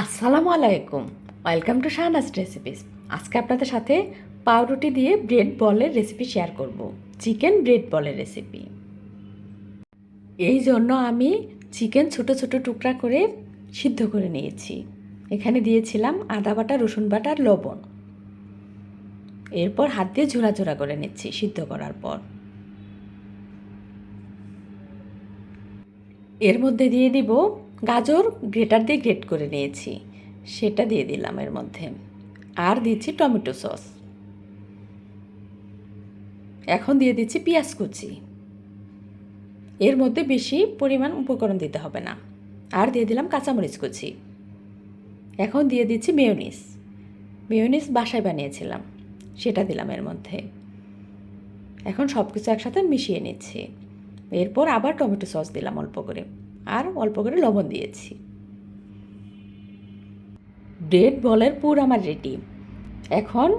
আসসালামু আলাইকুম, welcome to Shahnaz recipes. আজকে আপনাদের সাথে পাউরুটি দিয়ে ব্রেড বলের রেসিপি শেয়ার করব, চিকেন ব্রেড বলের রেসিপি। এই জন্য আমি চিকেন ছোট ছোট টুকরা করে সিদ্ধ করে নিয়েছি। এখানে দিয়েছিলাম আদা বাটা, রসুন বাটা আর লবণ। এরপর হাত দিয়ে ঝোড়া ঝোড়া করে নিচ্ছি সিদ্ধ করার পর। এর মধ্যে দিয়ে দিব গাজর, গ্রেটার দিয়ে গ্রেট করে নিয়েছি, সেটা দিয়ে দিলাম এর মধ্যে। আর দিচ্ছি টমেটো সস। এখন দিয়ে দিচ্ছি পেঁয়াজ কুচি। এর মধ্যে বেশি পরিমাণ উপকরণ দিতে হবে না। আর দিয়ে দিলাম কাঁচামরিচ কুচি। এখন দিয়ে দিচ্ছি মেয়োনিজ। মেয়োনিজ বাসায় বানিয়েছিলাম, সেটা দিলাম এর মধ্যে। এখন সব কিছু একসাথে মিশিয়ে নিচ্ছি। এরপর আবার টমেটো সস দিলাম অল্প করে, আর অল্প করে লবণ দিয়েছি। ব্রেড বলের পুর আমার রেডি। এখন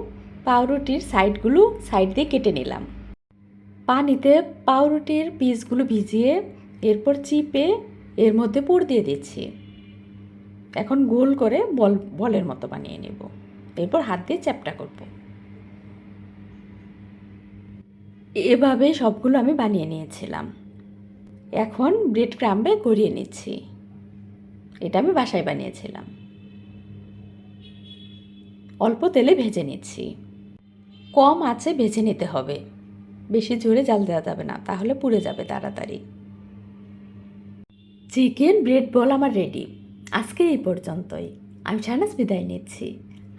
পাউরুটির সাইডগুলো সাইড দিয়ে কেটে নিলাম। পানিতে পাউরুটির পিসগুলো ভিজিয়ে এরপর চিপে এর মধ্যে পুর দিয়ে দিচ্ছি। এখন গোল করে বলের মতো বানিয়ে নেব। এরপর হাত দিয়ে চ্যাপটা করব। এভাবে সবগুলো আমি বানিয়ে নিয়েছিলাম। এখন ব্রেড ক্রাম্বে গড়িয়ে নিচ্ছি। এটা আমি বাসায় বানিয়েছিলাম। অল্প তেলে ভেজে নিচ্ছি। কম আঁচে ভেজে নিতে হবে, বেশি জোরে জাল দেওয়া যাবে না, তাহলে পুড়ে যাবে তাড়াতাড়ি। চিকেন ব্রেড বল আমার রেডি। আজকে এই পর্যন্তই। আমি শাহনাজ বিদায় নিচ্ছি।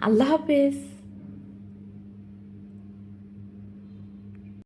আল্লাহ হাফেজ।